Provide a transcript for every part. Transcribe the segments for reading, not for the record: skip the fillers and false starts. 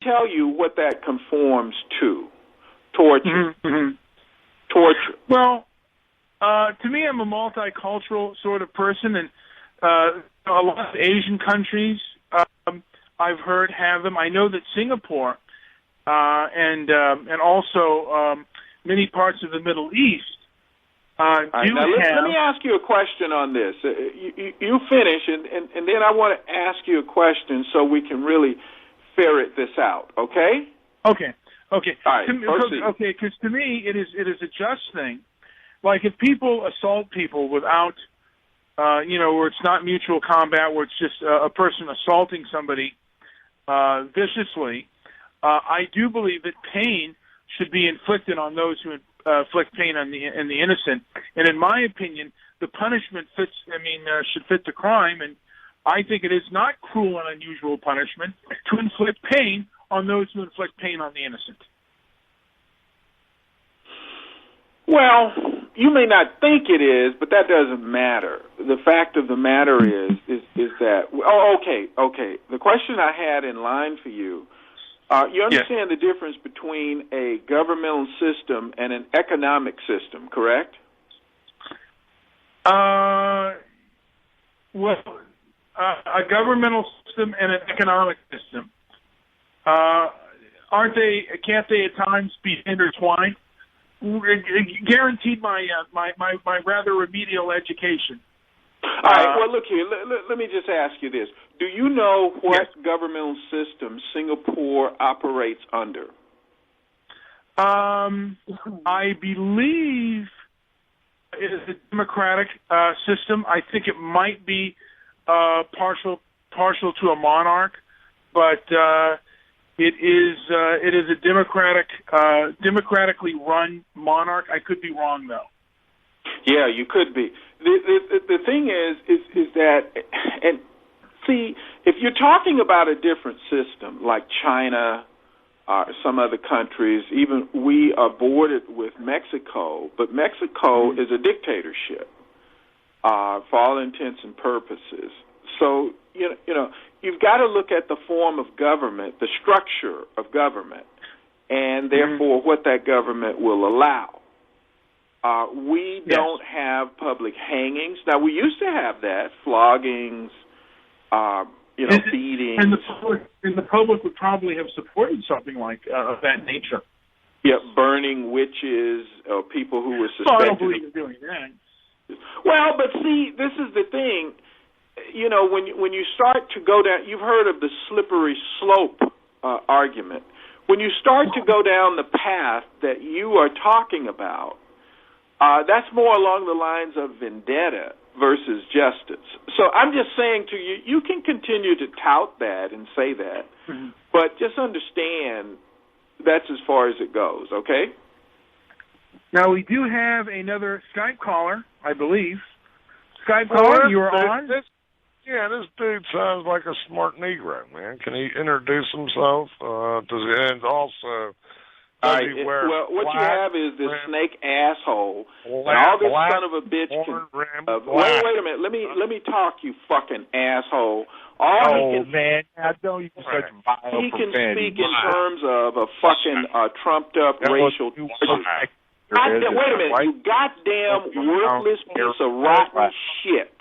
tell you what that conforms to. Torture. Mm-hmm. Torture. Well, to me, I'm a multicultural sort of person, and a lot of Asian countries I've heard have them. I know that Singapore and also many parts of the Middle East Let me ask you a question on this. You finish, and then I want to ask you a question so we can really ferret this out. Okay? Okay. All right. Okay, because to me it is a just thing. Like if people assault people without, where it's not mutual combat, where it's just a person assaulting somebody viciously, I do believe that pain should be inflicted on those who inflict pain on the innocent. And in my opinion, the punishment should fit the crime. And I think it is not cruel and unusual punishment to inflict pain on those who inflict pain on the innocent. Well, you may not think it is, but that doesn't matter. The fact of the matter is that. Okay. The question I had in line for you. You understand the difference between a governmental system and an economic system, correct? A governmental system and an economic system. Can't they at times be intertwined? Guaranteed my rather remedial education. All right. Well, look here. Let me just ask you this: do you know what governmental system Singapore operates under? I believe it is a democratic system. I think it might be partial to a monarch, but it is a democratically run monarch. I could be wrong though. Yeah, you could be. The thing is that, and see, if you're talking about a different system like China, some other countries, even we are bordered with Mexico, but Mexico is a dictatorship for all intents and purposes. So you've got to look at the form of government, the structure of government, and therefore what that government will allow. We don't have public hangings. Now, we used to have that, floggings, beatings. And the public would probably have supported something like of that nature. Yeah, burning witches or people who were suspected. Well, I don't believe in doing that. Well, but see, this is the thing. When you start to go down, you've heard of the slippery slope argument. When you start to go down the path that you are talking about, that's more along the lines of vendetta versus justice. So I'm just saying to you, you can continue to tout that and say that, but just understand that's as far as it goes, okay? Now, we do have another Skype caller, I believe. Skype caller, you are on? This dude sounds like a smart Negro, man. Can he introduce himself? And also... All right. Well, what you have is this snake asshole, and all this son of a bitch can. Wait a minute. Let me talk, you fucking asshole. Man, I don't use such vile He can profanity. speak in terms of a fucking trumped up racial. Wait a minute, you goddamn worthless piece of rotten shit.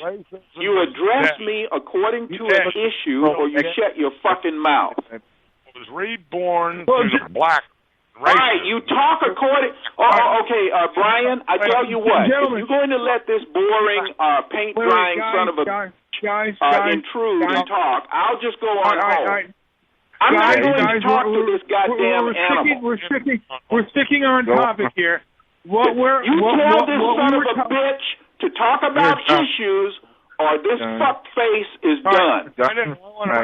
You address me according to an issue, or you shut your fucking mouth. I was reborn to the black. All right, you talk according... okay, Brian, I tell you what. If you're going to let this boring, paint-drying son of a intrude and talk, I'll just go on home. I'm not going to talk to this goddamn animal. We're sticking on topic here. You tell this son of a bitch to talk about issues, or this fuckface is done. I didn't want to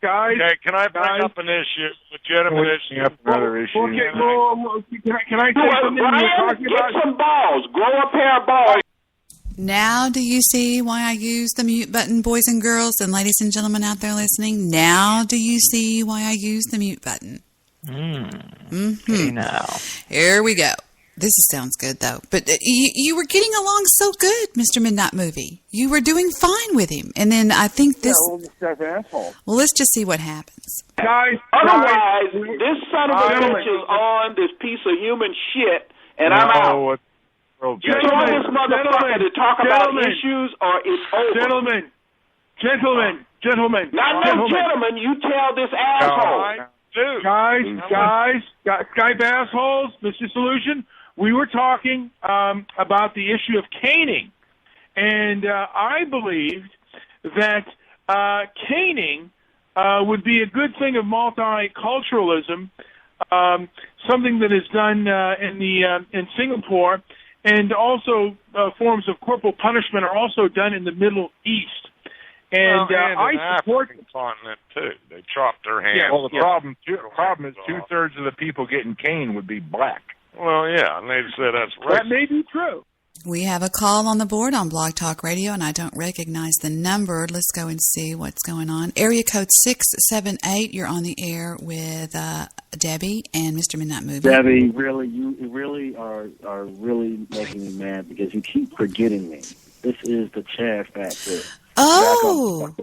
Guys, okay, can I bring up an issue, legitimate issue? Another issue. Can I say something you're talking about? Get some balls. Grow a pair of balls. Now do you see why I use the mute button, boys and girls, and ladies and gentlemen out there listening? Now do you see why I use the mute button? Okay, now. Here we go. This sounds good, though. But you were getting along so good, Mr. Midnight Movie. You were doing fine with him. And then I think this... Yeah, well, this guy's an asshole. Well, let's just see what happens. Guys, Otherwise, this son of a bitch is on this piece of human shit, and I'm out. You tell this motherfucker to talk about issues, or it's over. Gentlemen. Not no gentlemen. You tell this asshole. Guys, Skype assholes, Mr. Solution, we were talking about the issue of caning. And I believed that caning would be a good thing of multiculturalism, something that is done in Singapore, and also forms of corporal punishment are also done in the Middle East. And I support the continent too. They chop their hands. Yeah, well, the problem is 2/3 of the people getting caned would be black. Well, yeah, and they say that's racist. That may be true. We have a call on the board on Blog Talk Radio, and I don't recognize the number. Let's go and see what's going on. Area code 678, you're on the air with Debbie and Mr. Midnight Movie. Debbie, you really are really making me mad because you keep forgetting me. This is the Chad Factor. Oh!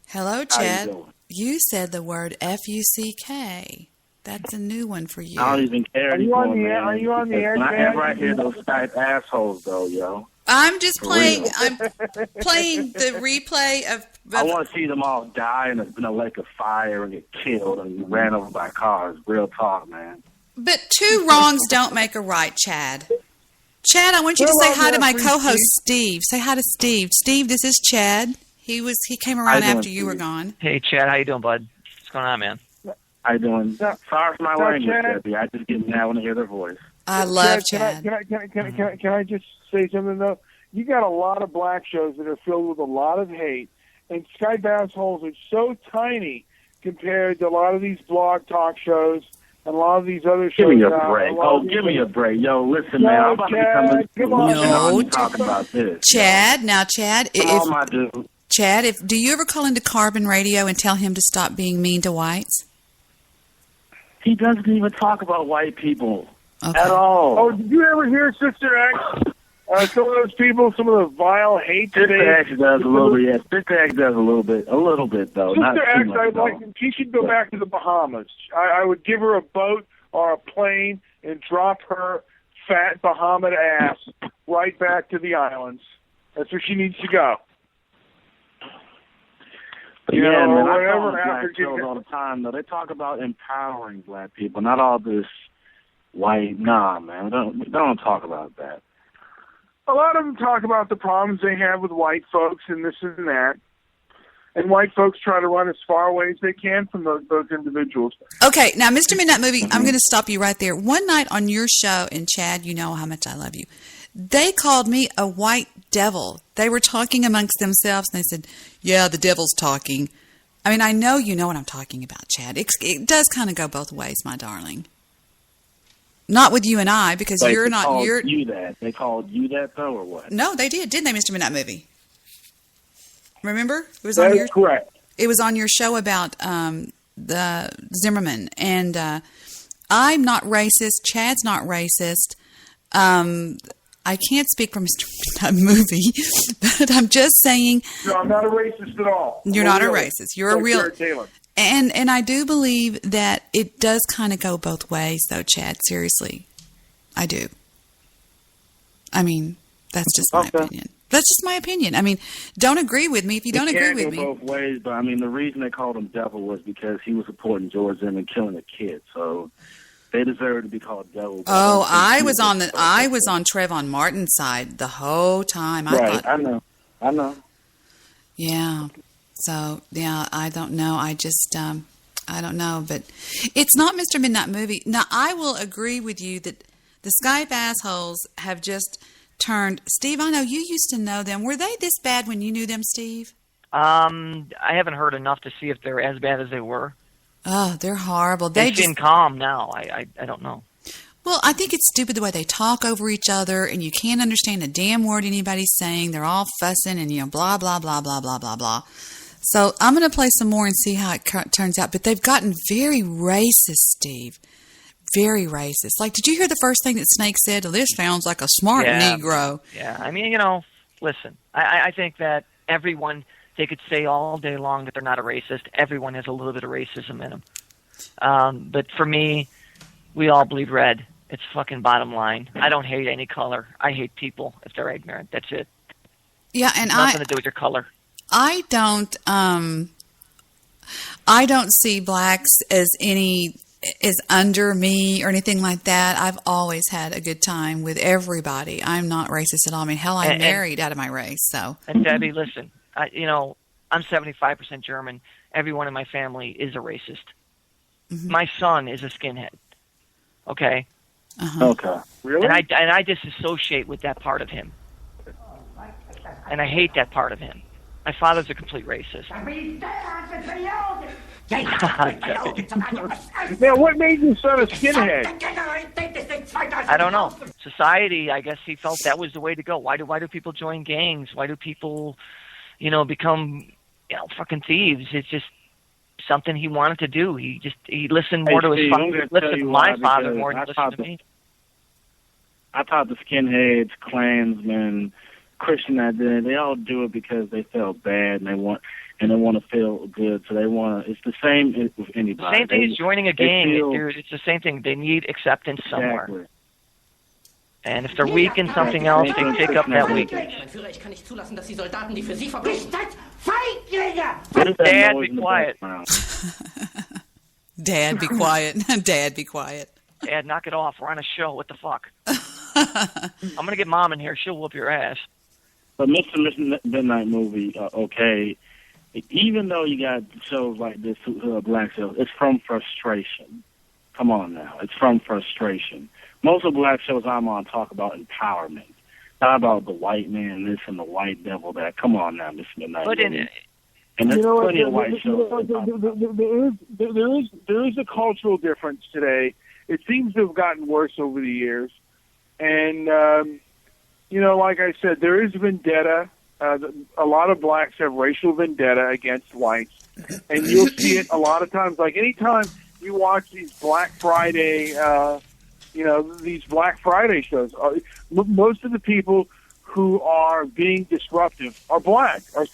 Hello, Chad. You said the word F-U-C-K. That's a new one for you. I don't even care anymore, Are you on the air, Chad? Whenever I hear those Skype assholes, though, yo. I'm just playing. I'm playing the replay of. I want to see them all die in a lake of fire and get killed and ran over by cars. Real talk, man. But two wrongs don't make a right, Chad. Chad, I want you to say hi to my co-host, Steve. Say hi to Steve. Steve, this is Chad. He came around after you were gone. Hey, Chad, how you doing, bud? What's going on, man? How you doing? Sorry for my language, Debbie. I just get mad when I hear their voice. I love Chad. Can I just say something, though? You got a lot of black shows that are filled with a lot of hate, and Skype assholes are so tiny compared to a lot of these blog talk shows and a lot of these other shows. Give me a break. Give me a break. Yo, listen, man. I'm about to become a talk about this. Chad, now, Chad. Chad, do you ever call into Carbon Radio and tell him to stop being mean to whites? He doesn't even talk about white people at all. Oh, did you ever hear Sister X? Some of those people, some of the vile hate today. Sister X does a little bit. Yeah, Sister X does a little bit though. Sister X, I'd like. She should go back to the Bahamas. I would give her a boat or a plane and drop her fat Bahama ass right back to the islands. That's where she needs to go. Yeah, man, I call black shows all the time, though. They talk about empowering black people, not all this white. Nah, man, don't talk about that. A lot of them talk about the problems they have with white folks and this and that. And white folks try to run as far away as they can from those individuals. Okay, now, Mr. Midnight Movie, I'm going to stop you right there. One night on your show, and Chad, you know how much I love you, they called me a white devil. They were talking amongst themselves, and they said, yeah, the devil's talking. I mean, I know you know what I'm talking about, Chad. It does kind of go both ways, my darling. Not with you and I, because you're not... They called you that, though, or what? No, they did, didn't they, Mr. Midnight Movie? Remember? It was that is correct. It was on your show about the Zimmerman, and I'm not racist. Chad's not racist. I can't speak for Mr. Midnight Movie, but I'm just saying. No, I'm not a racist at all. You're not a racist. You're a real. And I do believe that it does kind of go both ways, though, Chad. Seriously, I do. I mean, that's just my opinion. That's just my opinion. I mean, don't agree with me if you don't agree with me. It can go both ways, but I mean, the reason they called him devil was because he was supporting George Zimmerman killing a kid. So they deserve to be called devil. Oh, I was on Trayvon Martin's side the whole time. I know. Yeah. So yeah, I don't know. I don't know, but it's not Mr. Midnight Movie. Now, I will agree with you that the Skype assholes have just turned. Steve, I know you used to know them. Were they this bad when you knew them, Steve? I haven't heard enough to see if they're as bad as they were. Oh, they're horrible. They seem calm now. I don't know. Well, I think it's stupid the way they talk over each other, and you can't understand a damn word anybody's saying. They're all fussing and, blah, blah, blah, blah, blah, blah, blah. So I'm going to play some more and see how it turns out. But they've gotten very racist, Steve. very racist. Like, did you hear the first thing that Snake said? This sounds like a smart Negro. Yeah, I mean, listen, I think that everyone, they could say all day long that they're not a racist. Everyone has a little bit of racism in them. But for me, we all bleed red. It's fucking bottom line. I don't hate any color. I hate people if they're ignorant. That's it. Yeah, and nothing to do with your color. I don't see blacks as under me or anything like that. I've always had a good time with everybody. I'm not racist at all. I mean, hell, I married out of my race. So. And Debbie, listen, I'm 75% German. Everyone in my family is a racist. Mm-hmm. My son is a skinhead. Okay. Uh-huh. Okay. Really? And I disassociate with that part of him. And I hate that part of him. My father's a complete racist. Now, what made your son a skinhead? I don't know. Society, I guess he felt that was the way to go. Why do people join gangs? Why do people, become, fucking thieves? It's just something he wanted to do. He listened more to his father. Listened to my father more than listened to me. I thought the skinheads, Klansmen, Christian identity, they all do it because they felt bad and they want to feel good. So they want to. It's the same with anybody. Same thing as joining a gang, dude. It's the same thing. They need acceptance somewhere. Exactly. And if they're weak in something else, they pick up that weakness. Dad, be quiet. Dad, be quiet. Dad, be quiet. Dad, knock it off. We're on a show. What the fuck? I'm going to get Mom in here. She'll whoop your ass. But Mr. Midnight Movie, okay, even though you got shows like this, black shows, it's from frustration. Come on now. It's from frustration. Most of the black shows I'm on talk about empowerment. Not about the white man this and the white devil that. Come on now, Mr. Midnight Movie. And there's plenty of white shows. There is a cultural difference today. It seems to have gotten worse over the years. And, like I said, there is vendetta. A lot of blacks have racial vendetta against whites. And you'll see it a lot of times. Like, anytime you watch these Black Friday, these Black Friday shows, most of the people who are being disruptive are black. And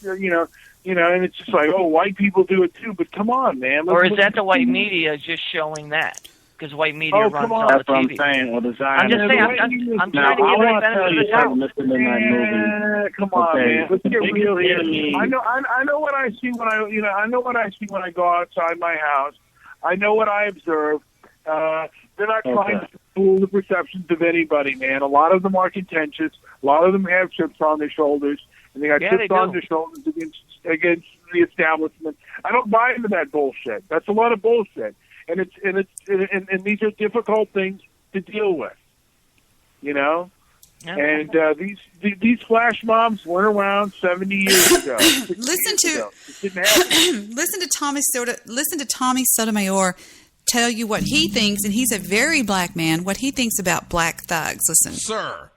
it's just like, white people do it too. But come on, man. Or is that the white media just showing that? Because white media runs all the TV. That's what I'm saying. Well, I'm just saying. I'm trying to give it the benefit of the doubt. Mr. Midnight Movie. Come on, man. Let's get real here. I know what I see when I know what I see when I go outside my house. I know what I observe. They're not trying to fool the perceptions of anybody, man. A lot of them are contentious. A lot of them have chips on their shoulders, and they got chips on their shoulders against the establishment. I don't buy into that bullshit. That's a lot of bullshit. And these are difficult things to deal with, Yeah. And these flash mobs weren't around 70 years ago. Listen to Tommy Sotomayor tell you what he thinks, and he's a very black man. What he thinks about black thugs. Listen, sir.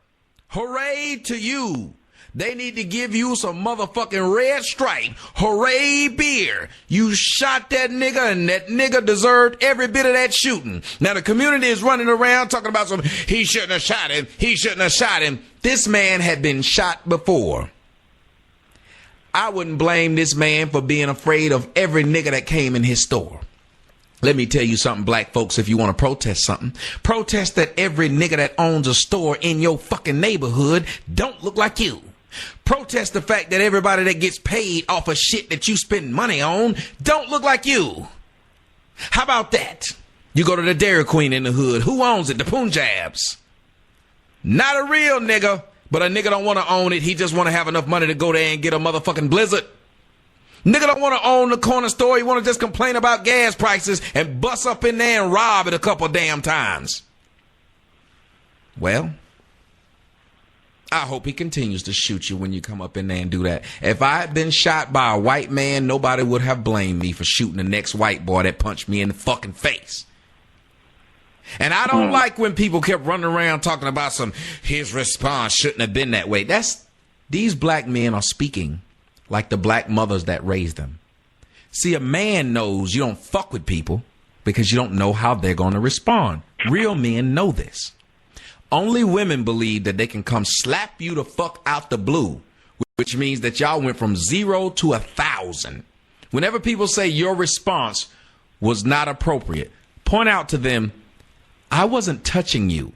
Hooray to you. They need to give you some motherfucking red stripe. Hooray beer. You shot that nigga, and that nigga deserved every bit of that shooting. Now the community is running around talking about he shouldn't have shot him. He shouldn't have shot him. This man had been shot before. I wouldn't blame this man for being afraid of every nigga that came in his store. Let me tell you something, black folks, if you want to protest something, protest that every nigga that owns a store in your fucking neighborhood don't look like you. Protest the fact that everybody that gets paid off of shit that you spend money on don't look like you. How about that? You go to the Dairy Queen in the hood. Who owns it? The Punjabs. Not a real nigga, but a nigga don't want to own it. He just want to have enough money to go there and get a motherfucking Blizzard. Nigga don't want to own the corner store. He want to just complain about gas prices and bust up in there and rob it a couple damn times. Well, I hope he continues to shoot you when you come up in there and do that. If I had been shot by a white man, nobody would have blamed me for shooting the next white boy that punched me in the fucking face. And I don't like when people kept running around talking about his response shouldn't have been that way. These black men are speaking like the black mothers that raised them. See, a man knows you don't fuck with people because you don't know how they're going to respond. Real men know this. Only women believe that they can come slap you the fuck out the blue, which means that y'all went from 0 to 1,000. Whenever people say your response was not appropriate, point out to them, I wasn't touching you.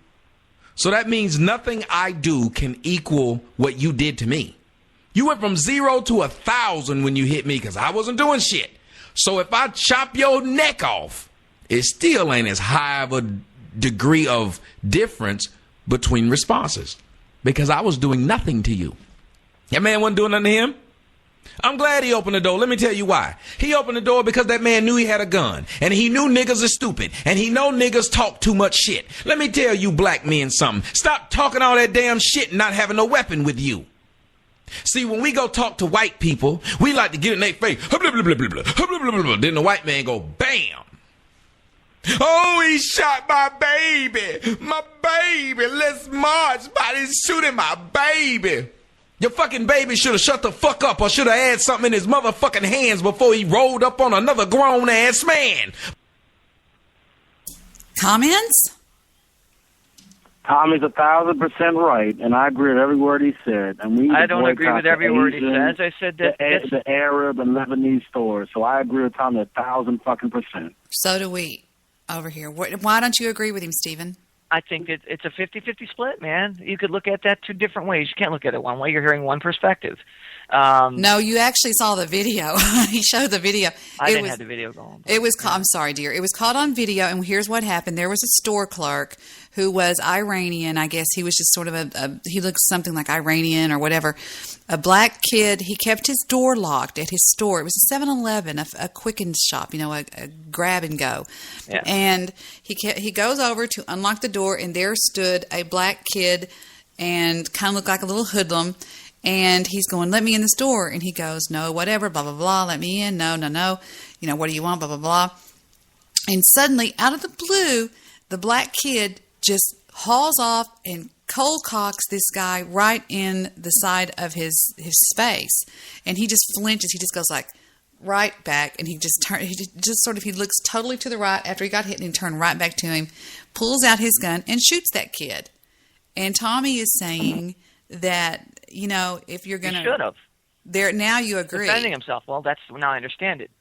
So that means nothing I do can equal what you did to me. You went from 0 to 1,000 when you hit me because I wasn't doing shit. So if I chop your neck off, it still ain't as high of a degree of difference between responses because I was doing nothing to you. That man wasn't doing nothing to him. I'm glad he opened the door. Let me tell you why. He opened the door because that man knew he had a gun. And he knew niggas are stupid. And he know niggas talk too much shit. Let me tell you black men something. Stop talking all that damn shit and not having no weapon with you. See, when we go talk to white people, we like to get in their face. Then the white man go, bam. Oh, he shot my baby. My baby. Let's march. Body's shooting my baby. Your fucking baby should have shut the fuck up or should have had something in his motherfucking hands before he rolled up on another grown-ass man. Comments? Tommy's 1,000% right, and I agree with every word he said. And I don't agree with every word he said. As I said, the Arab and Lebanese stores. So I agree with Tommy 1,000%. So do we over here. Why don't you agree with him, Stephen? I think it's a 50-50 split, man. You could look at that two different ways. You can't look at it one way. You're hearing one perspective. No, you actually saw the video. He showed the video. I didn't have the video going. It was. I'm sorry, dear. It was caught on video, and here's what happened. There was a store clerk who was Iranian. I guess he was just sort of he looked something like Iranian or whatever. A black kid. He kept his door locked at his store. It was a 7-Eleven, a Quicken shop, a grab and go. Yeah. And he goes over to unlock the door, and there stood a black kid, and kind of looked like a little hoodlum. And he's going, let me in the store. And he goes, no, whatever, blah, blah, blah, let me in. No. What do you want, blah, blah, blah. And suddenly, out of the blue, the black kid just hauls off and cold cocks this guy right in the side of his face. And he just flinches. He just goes like right back. And he looks totally to the right after he got hit and he turned right back to him, pulls out his gun and shoots that kid. And Tommy is saying that, if you're going to... He should have. Now you agree. Defending himself. Well, now I understand it.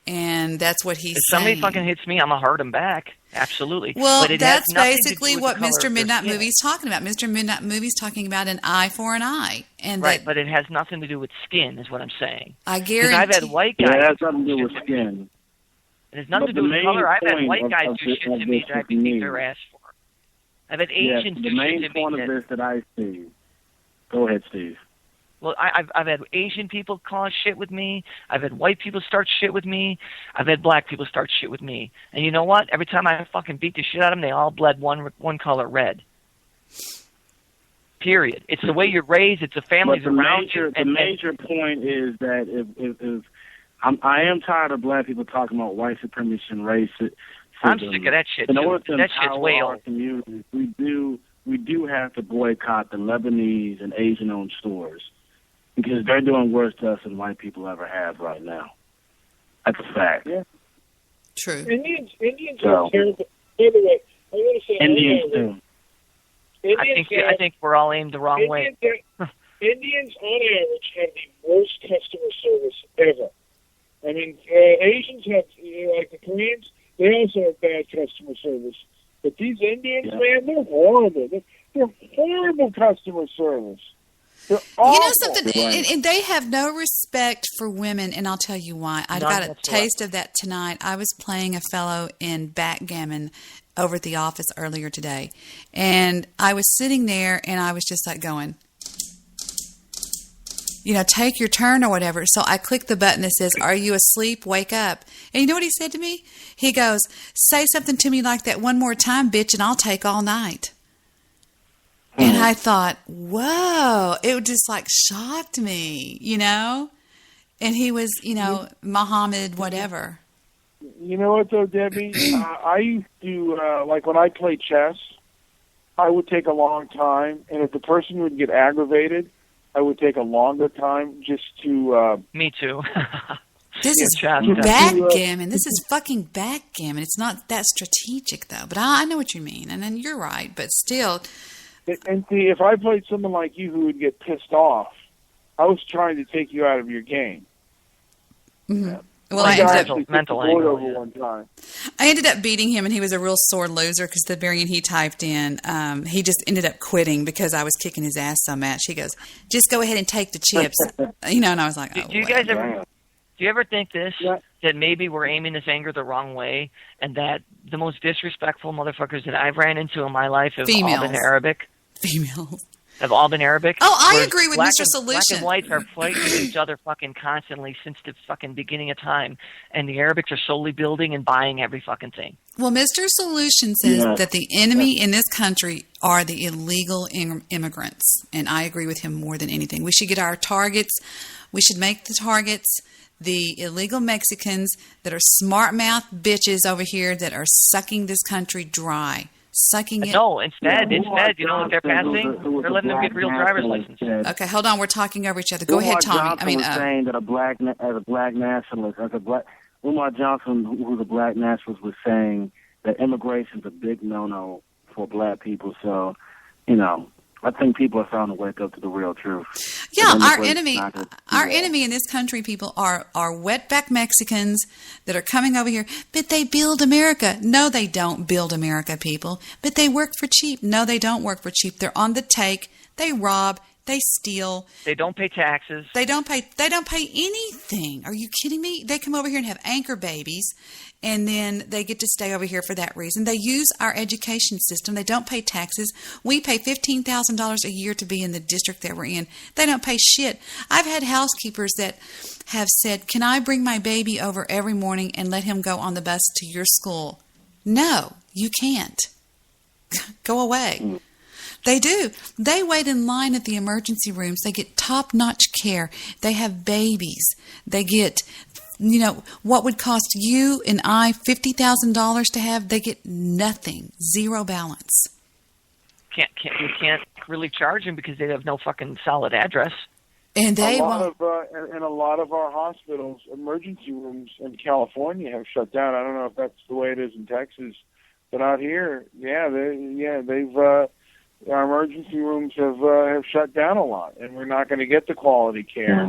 And that's what he's saying. If somebody fucking hits me, I'm going to hurt him back. Absolutely. Well, but that's basically what Mr. Midnight Movie is talking about. Mr. Midnight Movie is talking about an eye for an eye. Right, but it has nothing to do with skin, is what I'm saying. I guarantee. Because I've had white guys... Yeah, it has nothing to do with skin. It has nothing to do with color. I've had white guys do shit to me that I've beat their ass for. I've had Asians do shit to me. The main point of this that I see... Go ahead, Steve. Well, I've had Asian people cause shit with me. I've had white people start shit with me. I've had black people start shit with me. And you know what? Every time I fucking beat the shit out of them, they all bled one color red. Period. It's the way you're raised. It's the families around you. The major point is that if I am tired of black people talking about white supremacy and racism. I'm sick of that shit. In order to that shit's way empower our old. communities, we do have to boycott the Lebanese and Asian-owned stores because they're doing worse to us than white people ever have right now. That's a fact. Yeah. True. Indians are terrible. By the way, I want to say Indians too. I think we're all aimed the wrong way. Indians, on average, have the worst customer service ever. I mean, Asians have, like the Koreans, they also have bad customer service. But these Indians, man, they're horrible. They're horrible customer service. They're awful. Something, and they have no respect for women, and I'll tell you why. I got a taste of that tonight. I was playing a fellow in backgammon over at the office earlier today, and I was sitting there, and I was just like going, take your turn or whatever. So I clicked the button that says, are you asleep? Wake up. And you know what he said to me? He goes, say something to me like that one more time, bitch, and I'll take all night. And I thought, whoa, it just like shocked me, And he was, Muhammad, whatever. You know what, though, Debbie? I used to, like when I played chess, I would take a long time. And if the person would get aggravated, I would take a longer time just to... Me too. This is chest. backgammon. This is fucking backgammon. It's not that strategic, though. But I know what you mean, and then you're right. But still, And see, if I played someone like you who would get pissed off, I was trying to take you out of your game. mm-hmm. Yeah. Well, I ended up mental angle, over one time. I ended up beating him, and he was a real sore loser because the variant he typed in, he just ended up quitting because I was kicking his ass so much. He goes, "Just go ahead and take the chips," and I was like, "Oh." Do you guys ever? Do you ever think this? Yeah. That maybe we're aiming this anger the wrong way, and that the most disrespectful motherfuckers that I've ran into in my life have all been Arabic. Females. Have all been Arabic. Oh, I Whereas agree with Mr. Solution. Black and whites are fighting each other fucking constantly since the fucking beginning of time, and the Arabics are slowly building and buying every fucking thing. Well, Mr. Solution says that the enemy in this country are the illegal immigrants, and I agree with him more than anything. We should get our targets. We should make the targets the illegal Mexicans that are smart-mouth bitches over here that are sucking this country dry. Sucking it. No, instead, you know what they're passing? They're letting them get real driver's license. Okay, hold on. We're talking over each other. Go ahead, Tommy. Johnson was saying that as a black nationalist, Umar Johnson, who's a black nationalist, was saying that immigration's a big no-no for black people. So, I think people are starting to wake up to the real truth. Yeah, our enemy in this country, people, are wetback Mexicans that are coming over here, but they build America. No, they don't build America, people. But they work for cheap. No, they don't work for cheap. They're on the take. They rob. They steal. They don't pay taxes. They don't pay anything. Are you kidding me? They come over here and have anchor babies, and then they get to stay over here for that reason. They use our education system. They don't pay taxes. We pay $15,000 a year to be in the district that we're in. They don't pay shit. I've had housekeepers that have said, "Can I bring my baby over every morning and let him go on the bus to your school?" No, you can't. Go away. They do. They wait in line at the emergency rooms. They get top-notch care. They have babies. They get, what would cost you and I $50,000 to have, they get nothing. Zero balance. You can't really charge them because they have no fucking solid address. And a lot of our hospitals, emergency rooms in California have shut down. I don't know if that's the way it is in Texas, but out here, they've our emergency rooms have shut down a lot, and we're not going to get the quality care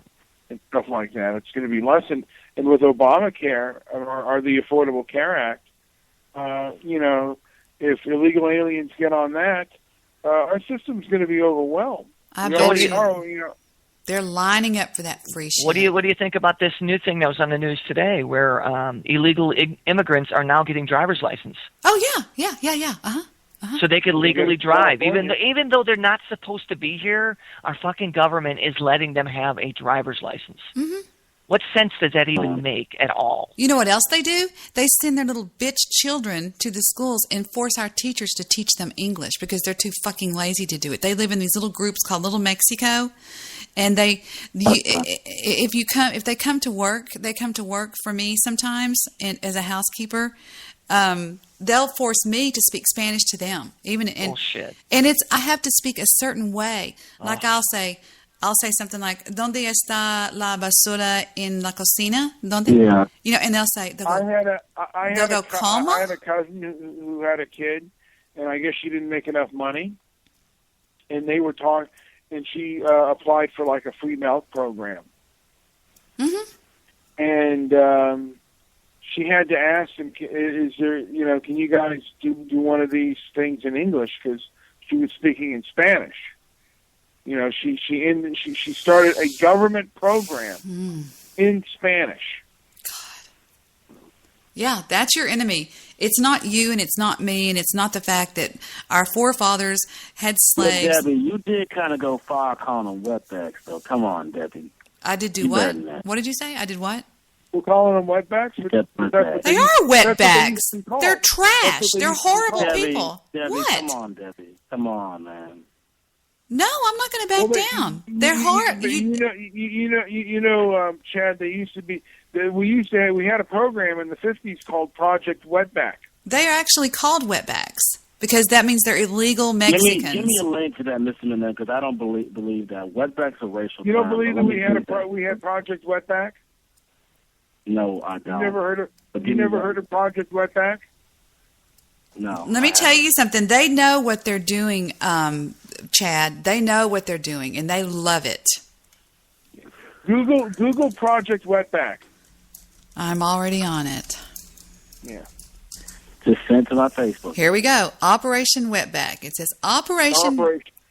and stuff like that. It's going to be less. And with Obamacare or the Affordable Care Act, if illegal aliens get on that, our system's going to be overwhelmed. They're lining up for that free shit. What do you think about this new thing that was on the news today, where illegal immigrants are now getting driver's license? Oh yeah. Uh-huh. So they could legally drive, even though they're not supposed to be here. Our fucking government is letting them have a driver's license. Mm-hmm. What sense does that even make at all? You know what else they do? They send their little bitch children to the schools and force our teachers to teach them English because they're too fucking lazy to do it. They live in these little groups called Little Mexico, and if they come to work, for me sometimes as a housekeeper. They'll force me to speak Spanish to them, Bullshit. And I have to speak a certain way. Like I'll say something like, "¿Dónde está la basura en la cocina?" ¿Dónde? Yeah. And they'll say, I had a cousin who had a kid, and I guess she didn't make enough money, and they were talking, and she applied for like a free milk program, and she had to ask him, "Is there, can you guys do one of these things in English?" Because she was speaking in Spanish. She started a government program in Spanish. God. Yeah, that's your enemy. It's not you, and it's not me, and it's not the fact that our forefathers had slaves. Yeah, Debbie, you did kind of go far calling them wetbacks, though. Come on, Debbie. I did do what? What did you say? I did what? We're calling them wetbacks? They are wetbacks. They're trash. They're horrible people. Debbie, what? Come on, Debbie. Come on, man. No, I'm not going to back down. They're hard. Chad. They used to be. We had a program in the 50s called Project Wetback. They are actually called wetbacks because that means they're illegal Mexicans. Give me a link to that, Mr. Menendez, because I don't believe that wetbacks are racial. You don't believe that we had Project Wetback? No, I don't. You never heard of Project Wetback? No. Let me tell you something. They know what they're doing, Chad. They know what they're doing, and they love it. Google Project Wetback. I'm already on it. Yeah. Just send to my Facebook. Here we go. Operation Wetback. It says Operation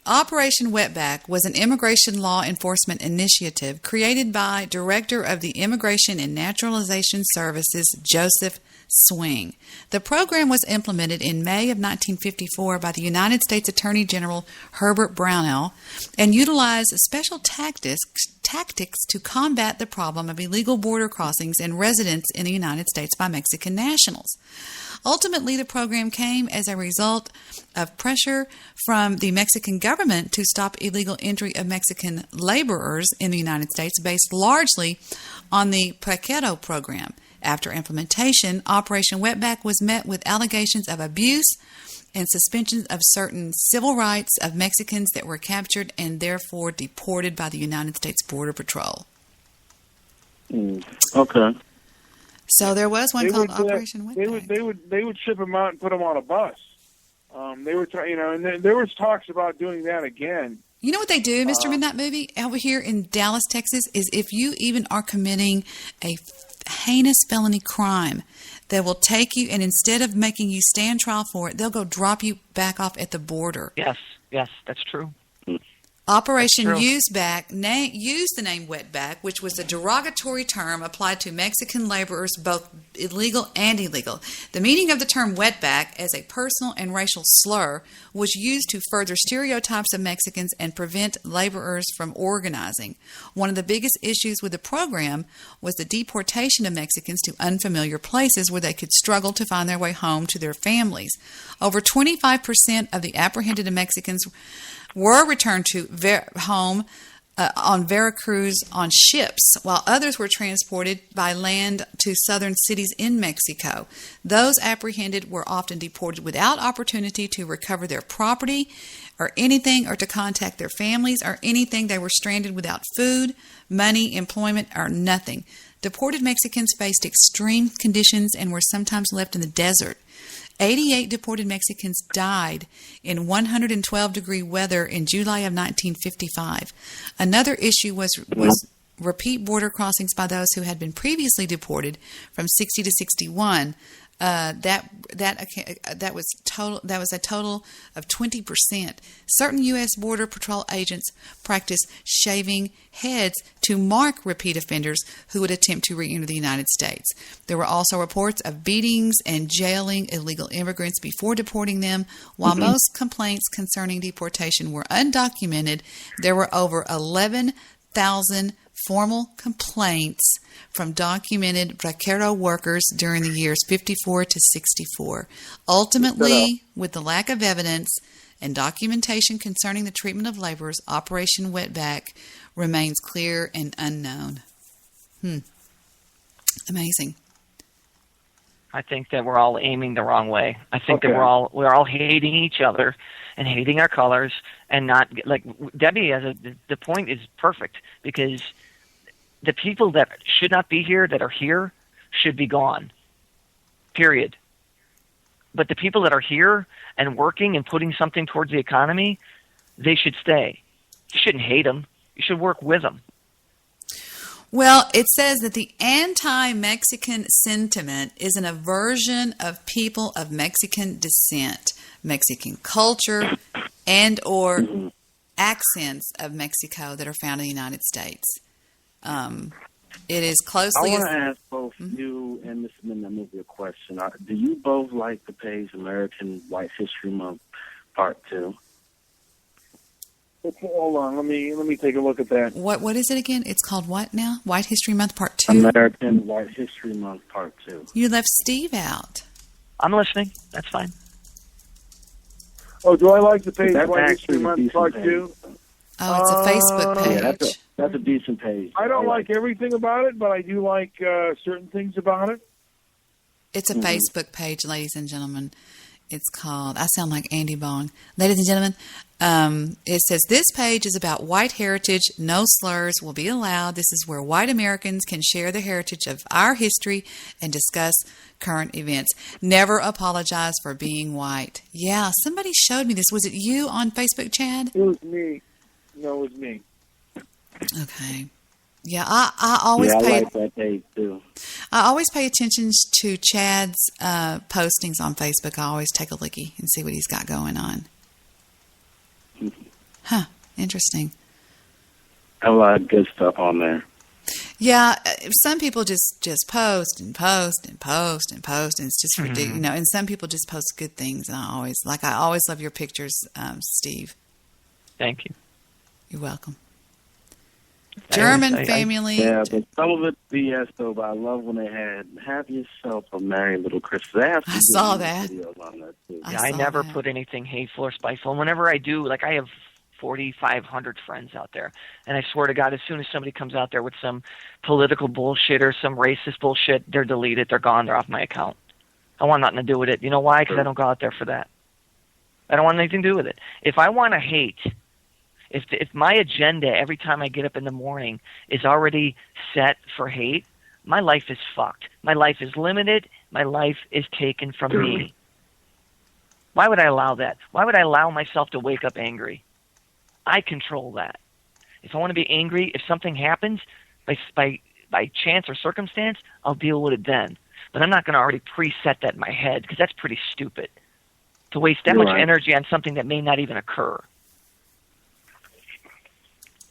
Wetback was an immigration law enforcement initiative created by Director of the Immigration and Naturalization Services, Joseph Swing. The program was implemented in May of 1954 by the United States Attorney General Herbert Brownell and utilized special tactics to combat the problem of illegal border crossings and residence in the United States by Mexican nationals. Ultimately, the program came as a result of pressure from the Mexican government to stop illegal entry of Mexican laborers in the United States based largely on the Spreaker program. After implementation, Operation Wetback was met with allegations of abuse and suspension of certain civil rights of Mexicans that were captured and therefore deported by the United States Border Patrol. Okay. So there was one called Operation Wetback. They would ship them out and put them on a bus. They were and there was talks about doing that again. You know what they do, Mr. Midnight Movie, over here in Dallas, Texas, is if you even are committing a heinous felony crime, they will take you, and instead of making you stand trial for it, they'll go drop you back off at the border. Yes, that's true. Operation Useback used the name Wetback, which was a derogatory term applied to Mexican laborers, both illegal and illegal. The meaning of the term wetback as a personal and racial slur was used to further stereotypes of Mexicans and prevent laborers from organizing. One of the biggest issues with the program was the deportation of Mexicans to unfamiliar places where they could struggle to find their way home to their families. Over 25% of the apprehended Mexicans were returned to home on Veracruz on ships, while others were transported by land to southern cities in Mexico. Those apprehended were often deported without opportunity to recover their property or anything, or to contact their families or anything. They were stranded without food, money, employment, or nothing. Deported Mexicans faced extreme conditions and were sometimes left in the desert. 88 deported Mexicans died in 112-degree weather in July of 1955. Another issue was repeat border crossings by those who had been previously deported from 60 to 61. That was a total of 20%. Certain U.S. Border Patrol agents practiced shaving heads to mark repeat offenders who would attempt to re-enter the United States. There were also reports of beatings and jailing illegal immigrants before deporting them. While most complaints concerning deportation were undocumented, there were over 11,000 formal complaints from documented Spreaker workers during the years 54 to 64. Ultimately, with the lack of evidence and documentation concerning the treatment of laborers, Operation Wetback remains clear and unknown. Amazing. I think that we're all aiming the wrong way. I think that we're all hating each other and hating our colors, and not like Debbie has the point is perfect, because the people that should not be here, that are here, should be gone. Period. But the people that are here and working and putting something towards the economy, they should stay. You shouldn't hate them. You should work with them. Well, it says that the anti-Mexican sentiment is an aversion of people of Mexican descent, Mexican culture, and or accents of Mexico that are found in the United States. It is closely... I want to ask both you and Mr. Midnight Movie a question. Do you both like the page American White History Month Part 2? Hold on, let me take a look at that. What is it again? It's called what now? White History Month Part 2? American White History Month Part 2. You left Steve out. I'm listening. That's fine. Oh, do I like the page White History Month Part 2? Oh, it's a Facebook page. Yeah, that's a decent page. I don't like everything about it, but I do like certain things about it. It's a Facebook page, ladies and gentlemen. It's called, I sound like Andy Bong. Ladies and gentlemen, it says, this page is about white heritage. No slurs will be allowed. This is where white Americans can share the heritage of our history and discuss current events. Never apologize for being white. Yeah, somebody showed me this. Was it you on Facebook, Chad? It was me. No, it was me. Okay. Yeah, I always I pay. like that page too. I always pay attention to Chad's postings on Facebook. I always take a lookie and see what he's got going on. Huh? Interesting. A lot of good stuff on there. Yeah, some people just post and post and post and post, and it's just ridiculous, you know. And some people just post good things, and I always love your pictures, Steve. Thank you. You're welcome. German family. Yeah, but some of it's BS though. But I love when they have yourself a merry little Christmas. I saw that. Videos on that too. Yeah, I never put anything hateful or spiteful. And whenever I do, like I have 4,500 friends out there, and I swear to God, as soon as somebody comes out there with some political bullshit or some racist bullshit, they're deleted. They're gone. They're off my account. I want nothing to do with it. You know why? Because I don't go out there for that. I don't want anything to do with it. If I want to hate. If my agenda every time I get up in the morning is already set for hate, my life is fucked. My life is limited. My life is taken from me. Why would I allow that? Why would I allow myself to wake up angry? I control that. If I want to be angry, if something happens by chance or circumstance, I'll deal with it then. But I'm not going to already preset that in my head because that's pretty stupid to waste that much energy on something that may not even occur.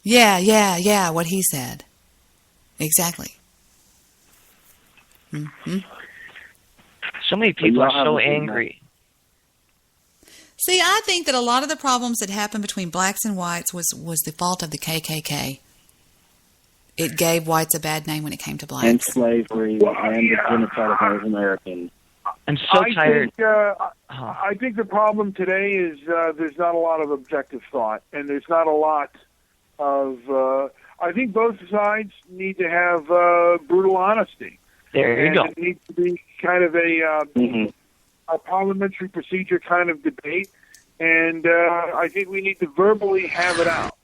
Yeah, what he said. Exactly. Mm-hmm. So many people are so angry. See, I think that a lot of the problems that happened between blacks and whites was the fault of the KKK. It gave whites a bad name when it came to blacks. And slavery and the genocide of Native Americans. I'm so tired. I think the problem today is there's not a lot of objective thought, and there's not a lot of I think both sides need to have brutal honesty. There you go. It needs to be kind of a parliamentary procedure kind of debate, and I think we need to verbally have it out.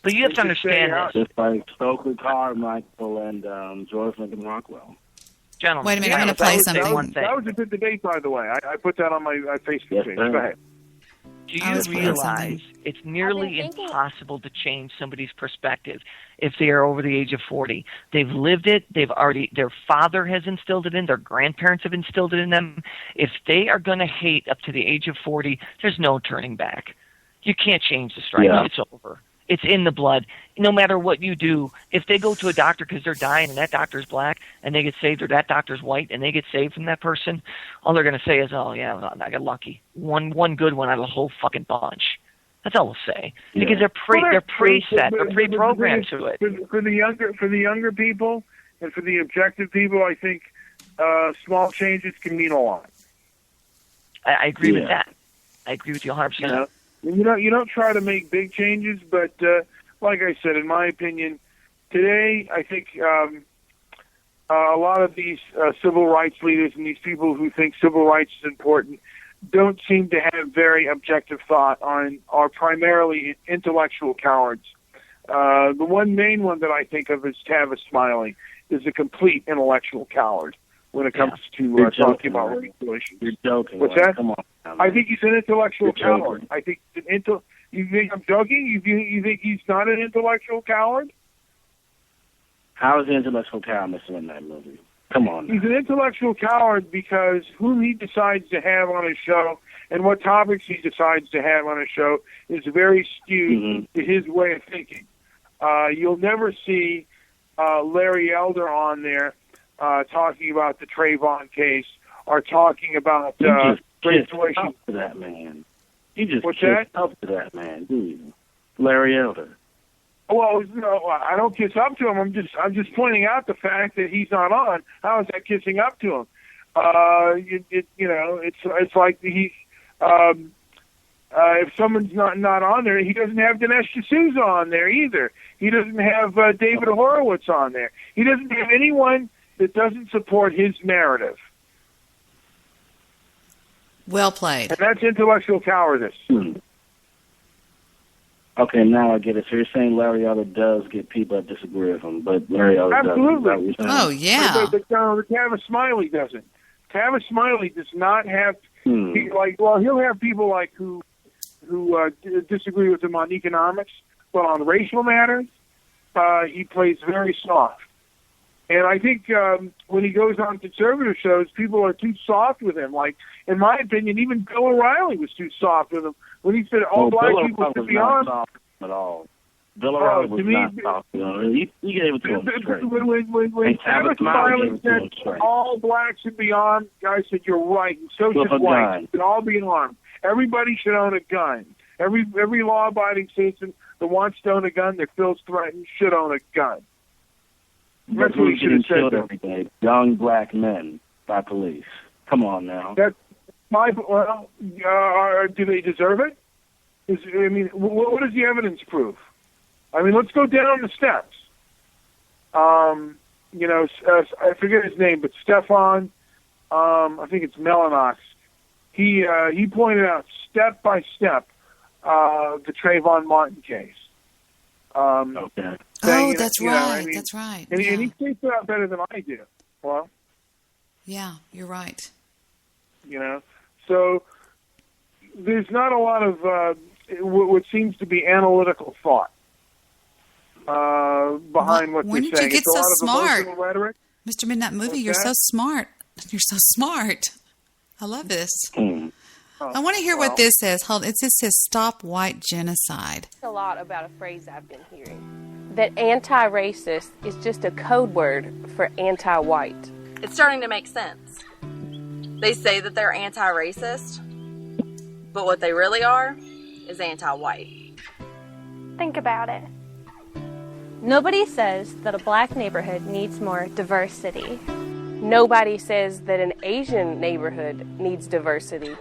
But you have to understand this. Just like Stokely Carmichael and George Lincoln Rockwell. Gentlemen, wait a minute, I'm going to play something. That was a good debate, by the way. I put that on my Facebook page. Go ahead. Do you realize it's nearly impossible to change somebody's perspective if they are over the age of 40? They've lived it. Their father has instilled it in. Their grandparents have instilled it in them. If they are going to hate up to the age of 40, there's no turning back. You can't change the strike. Yeah. It's over. It's in the blood. No matter what you do, if they go to a doctor because they're dying and that doctor's black and they get saved, or that doctor's white and they get saved from that person, all they're going to say is, oh, yeah, I got lucky. One good one out of the whole fucking bunch. That's all they'll say. Yeah. Because they're preset. They're pre-programmed to it. For the younger people and for the objective people, I think small changes can mean a lot. I agree with that. I agree with you 100%. Yeah. You don't try to make big changes, but like I said, in my opinion, today I think a lot of these civil rights leaders and these people who think civil rights is important don't seem to have very objective thought are primarily intellectual cowards. The one main one that I think of is Tavis Smiley, is a complete intellectual coward when it comes to talking about regulations. You're joking. What's that? Come on. I think he's an intellectual coward. I think you think I'm joking? You think he's not an intellectual coward? How is the intellectual coward missing in that movie? Come on. He's an intellectual coward because whom he decides to have on his show and what topics he decides to have on his show is very skewed to his way of thinking. You'll never see Larry Elder on there talking about the Trayvon case or talking about graduation. Up to that man. You just What's that? Up to that man, do you? Larry Elder. Well, no, I don't kiss up to him. I'm just pointing out the fact that he's not on. How is that kissing up to him? It's like he's if someone's not on there, he doesn't have Dinesh D'Souza on there either. He doesn't have David Horowitz on there. He doesn't have anyone that doesn't support his narrative. Well played. And that's intellectual cowardice. Okay, now I get it. So you're saying Larry Elder does get people that disagree with him, but Larry Elder Absolutely. doesn't. Is that what you're saying? Oh, yeah. But Tavis Smiley doesn't. Tavis Smiley does not have he'll have people like who disagree with him on economics, but on racial matters, he plays very soft. And I think when he goes on conservative shows, people are too soft with him. Like, in my opinion, even Bill O'Reilly was too soft with him when he said all black people should be armed. Not soft at all. Bill O'Reilly was not soft. He gave it to him straight. When Tavis Smiley said all blacks should be armed, guys said, you're right, and so should whites. They should all be armed. Everybody should own a gun. Every law-abiding citizen that wants to own a gun that feels threatened should own a gun. That's what he should have said every day. Young black men by police. Come on now. Do they deserve it? What does the evidence prove? I mean, let's go down the steps. I forget his name, but Stefan, I think it's Mellanox. He pointed out step by step the Trayvon Martin case. Okay. That's right. That's right. And he thinks it out better than I do. Well, yeah, you're right. So there's not a lot of what seems to be analytical thought behind what they're saying. When did you get so smart? Rhetoric. Mr. Midnight Movie, you're so smart. You're so smart. I love this. I want to hear what this says. Hold, it just says "Stop White Genocide." A lot about a phrase I've been hearing, that anti-racist is just a code word for anti-white. It's starting to make sense. They say that they're anti-racist, but what they really are is anti-white. Think about it. Nobody says that a black neighborhood needs more diversity. Nobody says that an Asian neighborhood needs diversity.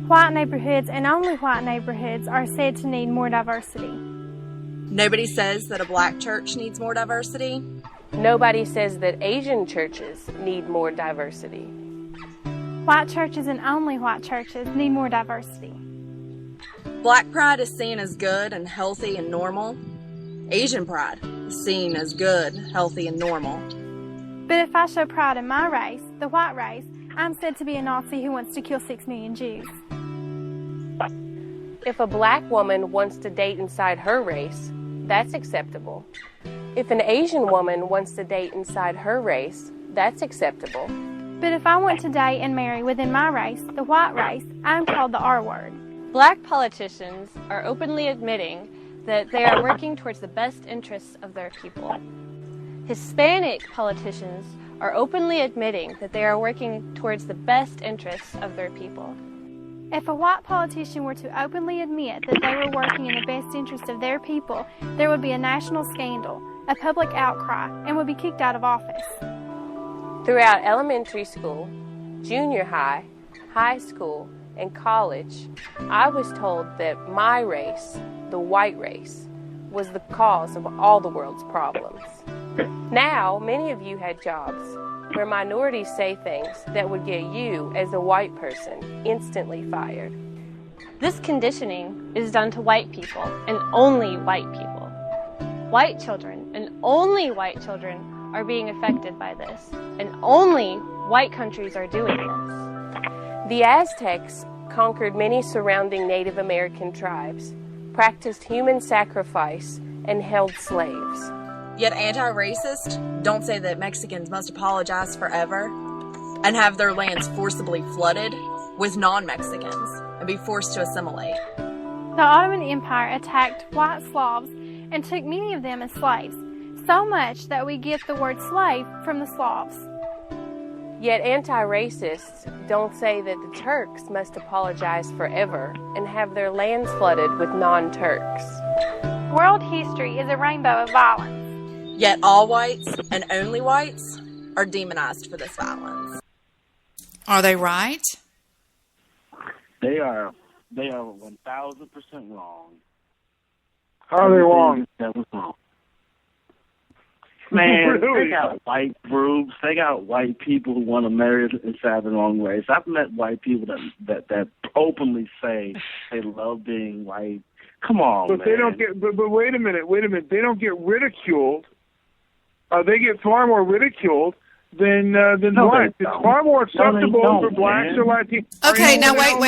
White neighborhoods and only white neighborhoods are said to need more diversity. Nobody says that a black church needs more diversity. Nobody says that Asian churches need more diversity. White churches and only white churches need more diversity. Black pride is seen as good and healthy and normal. Asian pride is seen as good, healthy, and normal. But if I show pride in my race, the white race, I'm said to be a Nazi who wants to kill 6 million Jews. If a black woman wants to date inside her race, that's acceptable. If an Asian woman wants to date inside her race, that's acceptable. But if I want to date and marry within my race, the white race, I'm called the R word. Black politicians are openly admitting that they are working towards the best interests of their people. Hispanic politicians are openly admitting that they are working towards the best interests of their people. If a white politician were to openly admit that they were working in the best interest of their people, there would be a national scandal, a public outcry, and would be kicked out of office. Throughout elementary school, junior high, high school, and college, I was told that my race, the white race, was the cause of all the world's problems. Now, many of you had jobs where minorities say things that would get you, as a white person, instantly fired. This conditioning is done to white people and only white people. White children and only white children are being affected by this, and only white countries are doing this. The Aztecs conquered many surrounding Native American tribes, practiced human sacrifice, and held slaves. Yet anti-racists don't say that Mexicans must apologize forever and have their lands forcibly flooded with non-Mexicans and be forced to assimilate. The Ottoman Empire attacked white Slavs and took many of them as slaves, so much that we get the word slave from the Slavs. Yet anti-racists don't say that the Turks must apologize forever and have their lands flooded with non-Turks. World history is a rainbow of violence. Yet all whites and only whites are demonized for this violence. Are they right? They are 1,000% wrong. How are they wrong? That was wrong. Man, Really? they got white groups. They got white people who want to marry inside their own race. I've met white people that openly say they love being white. Come on, but man. they don't get. But wait a minute. They don't get ridiculed. They get far more ridiculed than blacks. It's far more acceptable for blacks or Latinos. Okay, now wait.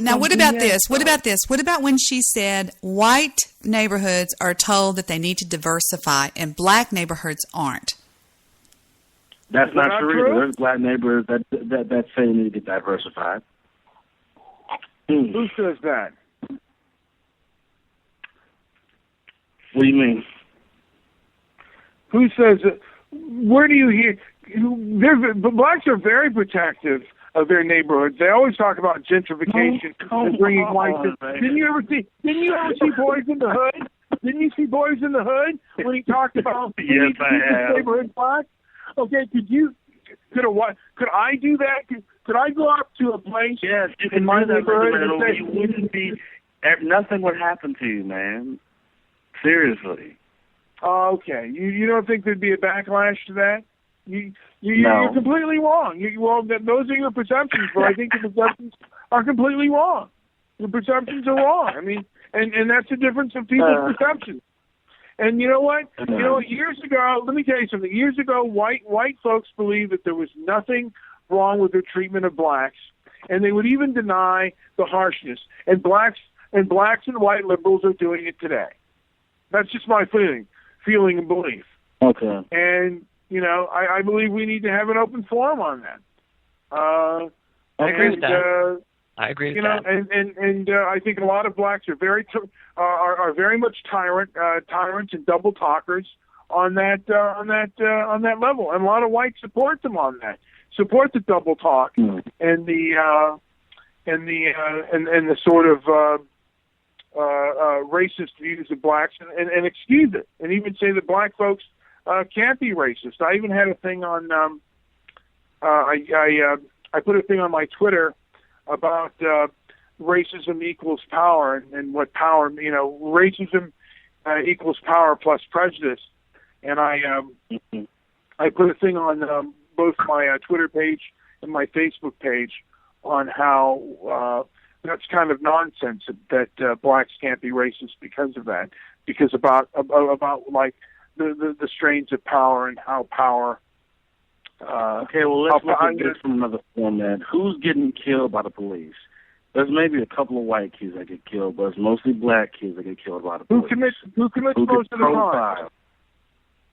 Now what about this? What about this? What about when she said white neighborhoods are told that they need to diversify and black neighborhoods aren't? That's not true either. There's black neighborhoods that say they need to diversify. Who says that? What do you mean? Who says it? Where do you hear? Blacks are very protective of their neighborhoods. They always talk about gentrification and bringing whites in. Didn't you ever see Boys in the Hood? Didn't you see Boys in the Hood when he talked about yes, I have. neighborhood black? Okay, could I do that? Could I go up to a place in my neighborhood and say, you wouldn't be? Nothing would happen to you, man. Seriously. Oh, okay. You don't think there'd be a backlash to that? No. You're completely wrong. Those are your perceptions, but I think the perceptions are completely wrong. The perceptions are wrong. I mean, and that's the difference of people's perceptions. And you know what? Years ago, let me tell you something. Years ago, white folks believed that there was nothing wrong with their treatment of blacks, and they would even deny the harshness. And blacks and white liberals are doing it today. That's just my feeling and belief. Okay. And, I believe we need to have an open forum on that. I agree with that. I agree with that. And I think a lot of blacks are very much tyrants and double talkers on that level. And a lot of whites support them on that. Support the double talk and the sort of racist views of blacks and excuse it, and even say that black folks can't be racist. I even had a thing on I put a thing on my Twitter about racism equals power and what power, racism equals power plus prejudice. And I put a thing on both my Twitter page and my Facebook page on how that's kind of nonsense that blacks can't be racist because of that. Because about like the strains of power and how power. Okay, well let's look at this from another format. Who's getting killed by the police? There's maybe a couple of white kids that get killed, but it's mostly black kids that get killed by the police. Who commits most of the crime?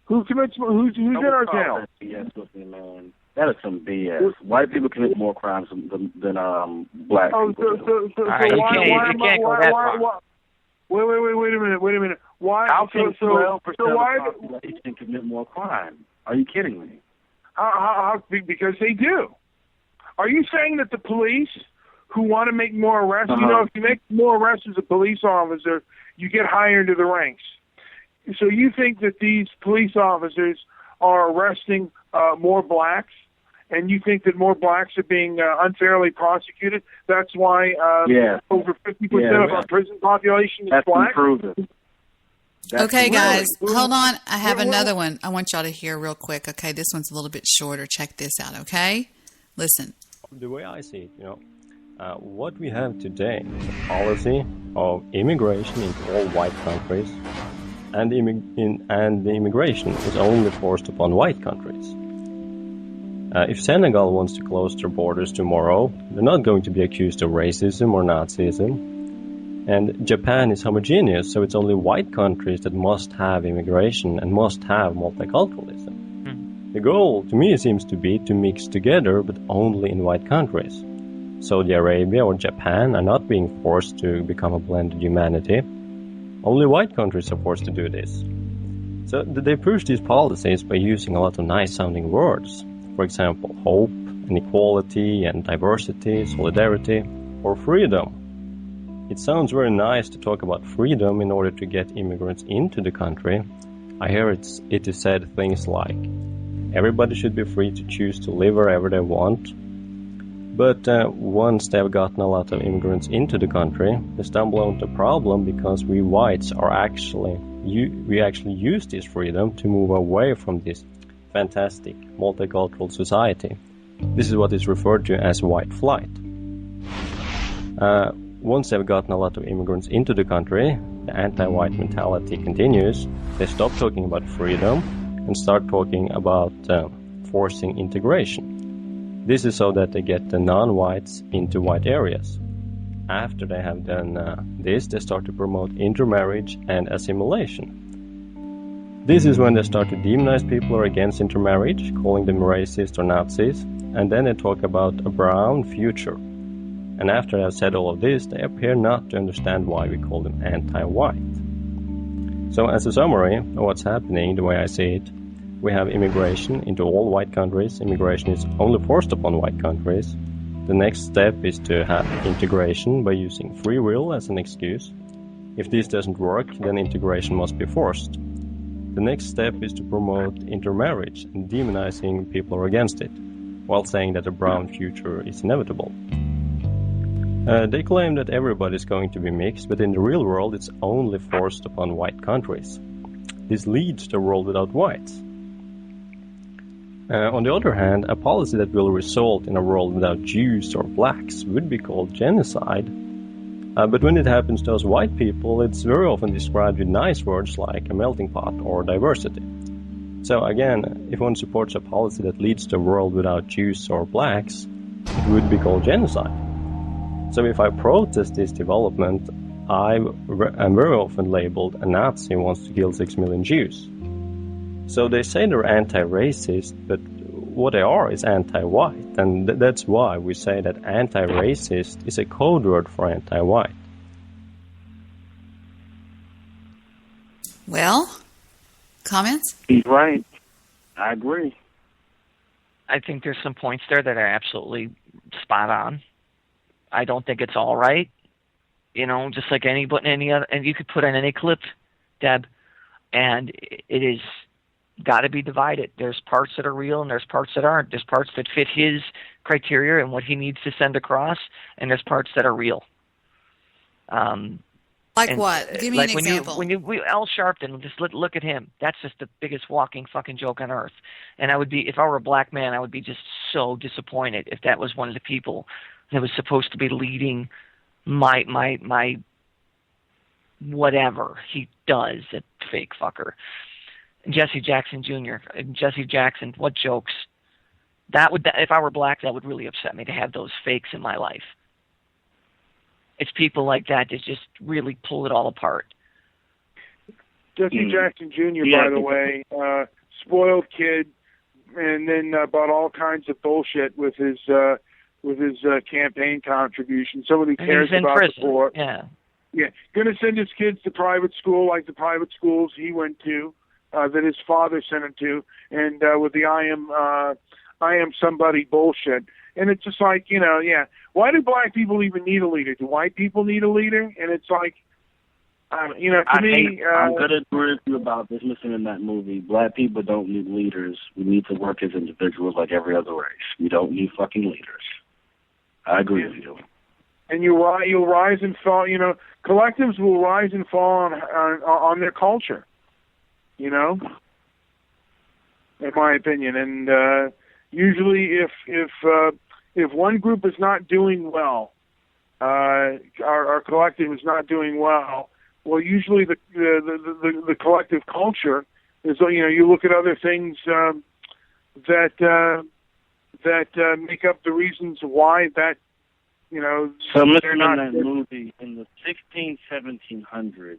Who's in our jail? Yes, with me, man. That is some BS. White people commit more crimes than black people. So why? Wait a minute. Why? How can 12% of the population commit more crime? Are you kidding me? How? Because they do. Are you saying that the police who want to make more arrests, if you make more arrests as a police officer, you get higher into the ranks? So you think that these police officers are arresting more blacks, and you think that more blacks are being unfairly prosecuted? That's why over 50% of our prison population is black? Proven. Okay, guys, hold on. I have another one I want y'all to hear real quick. Okay, this one's a little bit shorter. Check this out, okay? Listen. The way I see it, what we have today is a policy of immigration into all white countries, and the immigration is only forced upon white countries. If Senegal wants to close their borders tomorrow, they're not going to be accused of racism or Nazism. And Japan is homogeneous, so it's only white countries that must have immigration and must have multiculturalism. The goal, to me, seems to be to mix together, but only in white countries. Saudi Arabia or Japan are not being forced to become a blended humanity. Only white countries are forced to do this. So they push these policies by using a lot of nice-sounding words. For example, hope, and equality, and diversity, solidarity, or freedom. It sounds very nice to talk about freedom in order to get immigrants into the country. I hear it is said things like, everybody should be free to choose to live wherever they want. But once they've gotten a lot of immigrants into the country, they stumble onto a problem because we whites are actually we actually use this freedom to move away from this fantastic multicultural society. This is what is referred to as white flight. Once they've gotten a lot of immigrants into the country, the anti-white mentality continues. They stop talking about freedom and start talking about forcing integration. This is so that they get the non-whites into white areas. After they have done this, they start to promote intermarriage and assimilation. This is when they start to demonize people who are against intermarriage, calling them racist or Nazis, and then they talk about a brown future. And after I've said all of this, they appear not to understand why we call them anti-white. So as a summary of what's happening, the way I see it, we have immigration into all white countries. Immigration is only forced upon white countries. The next step is to have integration by using free will as an excuse. If this doesn't work, then integration must be forced. The next step is to promote intermarriage and demonizing people who are against it, while saying that a brown future is inevitable. They claim that everybody is going to be mixed, but in the real world it's only forced upon white countries. This leads to a world without whites. On the other hand, a policy that will result in a world without Jews or blacks would be called genocide. But when it happens to us white people, it's very often described with nice words like a melting pot or diversity. So again, if one supports a policy that leads to a world without Jews or blacks, it would be called genocide. So if I protest this development, I'm very often labeled a Nazi who wants to kill 6 million Jews. So they say they're anti-racist, but what they are is anti-white, and that's why we say that anti-racist is a code word for anti-white. Well, comments? He's right. I agree. I think there's some points there that are absolutely spot on. I don't think it's all right. You know, just like any other, and you could put on any clip, Deb, and it is got to be divided. There's parts that are real and there's parts that aren't. There's parts that fit his criteria and what he needs to send across, and there's parts that are real. Like what? Give me an example. Al Sharpton, just look at him. That's just the biggest walking fucking joke on earth. And I would be, if I were a black man, I would be just so disappointed if that was one of the people that was supposed to be leading my whatever he does, that fake fucker. Jesse Jackson Jr. Jesse Jackson, what jokes? If I were black, that would really upset me to have those fakes in my life. It's people like that just really pull it all apart. Jesse Jackson Jr., by the way, spoiled kid, and then bought all kinds of bullshit with his campaign contribution. Somebody cares about the poor. Yeah. Going to send his kids to private school like the private schools he went to. That his father sent him to, and with the I am somebody bullshit. And it's just like, why do black people even need a leader? Do white people need a leader? And it's like, to me... I'm going to agree with you about this. Listen, in that movie, black people don't need leaders. We need to work as individuals like every other race. We don't need fucking leaders. I agree with you. And you'll rise and fall, collectives will rise and fall on their culture. In my opinion, and usually, if one group is not doing well, our collective is not doing well. Well, usually the collective culture is. You look at other things that make up the reasons why that. So listen, in that movie, in the 1700s,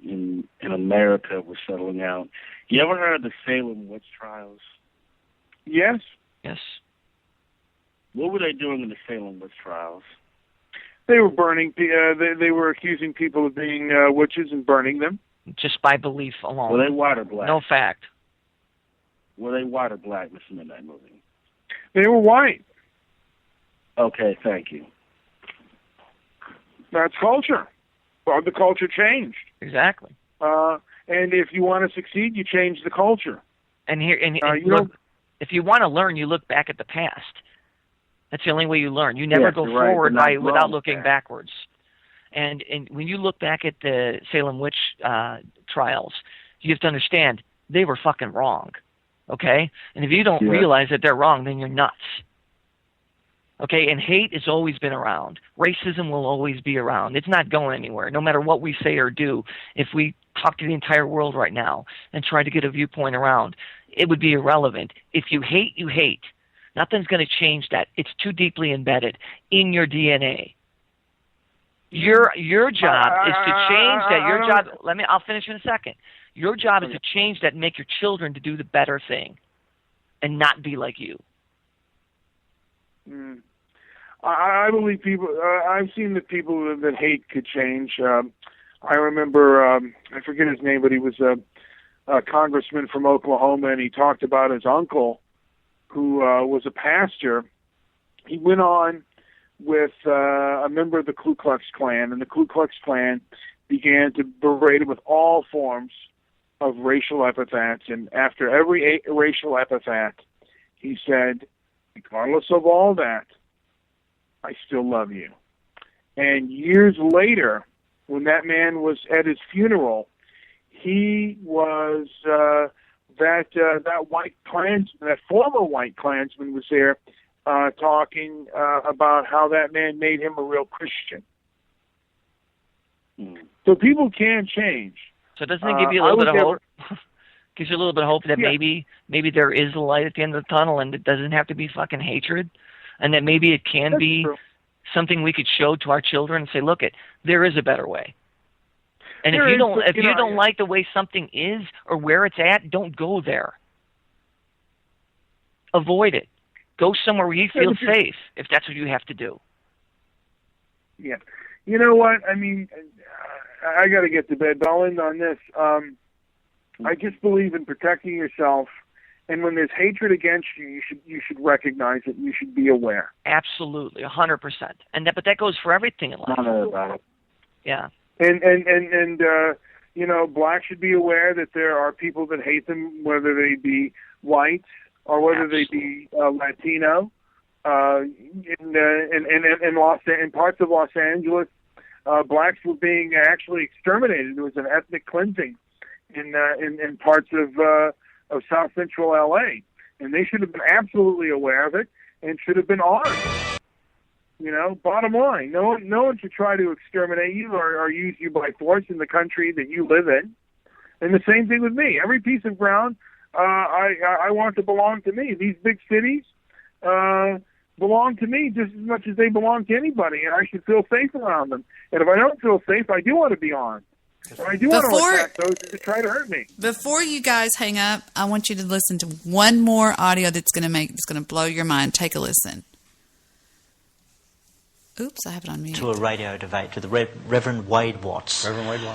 in America, was settling out. You ever heard of the Salem witch trials? Yes. Yes. What were they doing in the Salem witch trials? They were burning. They were accusing people of being witches and burning them. Just by belief alone. Were they white or black? No fact. Were they white or black? Listen in that movie. They were white. Okay, thank you. That's culture. Well, the culture changed. Exactly. And if you want to succeed, you change the culture. And if you want to learn, you look back at the past. That's the only way you learn. You never go forward without looking backwards. And when you look back at the Salem witch trials, you have to understand they were fucking wrong. Okay? And if you don't realize that they're wrong, then you're nuts. Okay? And hate has always been around. Racism will always be around. It's not going anywhere, no matter what we say or do. If we talk to the entire world right now and try to get a viewpoint around, it would be irrelevant. If you hate, you hate. Nothing's going to change that. It's too deeply embedded in your DNA. Your job is to change that. I'll finish in a second. Your job is to change that and make your children to do the better thing and not be like you. I believe people. I've seen that people that hate could change. I remember, I forget his name, but he was a congressman from Oklahoma, and he talked about his uncle, who was a pastor. He went on with a member of the Ku Klux Klan, and the Ku Klux Klan began to berate him with all forms of racial epithets. And after every racial epithet, he said, regardless of all that, I still love you. And years later, when that man was at his funeral, he was that white Klansman, that former white Klansman was there talking about how that man made him a real Christian. So people can change. So doesn't it give you a little bit of hope? Gives you a little bit of hope that maybe there is a light at the end of the tunnel, and it doesn't have to be fucking hatred, and that maybe it can be something we could show to our children and say, look, there is a better way. And if you don't like the way something is or where it's at, don't go there. Avoid it. Go somewhere where you feel safe, if that's what you have to do. Yeah. You know what? I mean, I got to get to bed, but I'll end on this. I just believe in protecting yourself, and when there's hatred against you, you should recognize it. You should be aware. Absolutely, 100%. But that goes for everything in life. Not about it. Yeah. And you know, blacks should be aware that there are people that hate them, whether they be white or whether they be Latino. In parts of Los Angeles, blacks were being actually exterminated. There was an ethnic cleansing in parts of South Central LA, and they should have been absolutely aware of it and should have been armed. You know, bottom line, no one should try to exterminate you or use you by force in the country that you live in. And the same thing with me. Every piece of ground I want to belong to me. These big cities belong to me just as much as they belong to anybody, and I should feel safe around them. And if I don't feel safe, I do want to be armed. Or I do want to attack those that try to hurt me. Before you guys hang up, I want you to listen to one more audio that's going to blow your mind. Take a listen. Oops, I have it on mute. To a radio debate to the Reverend Wade Watts,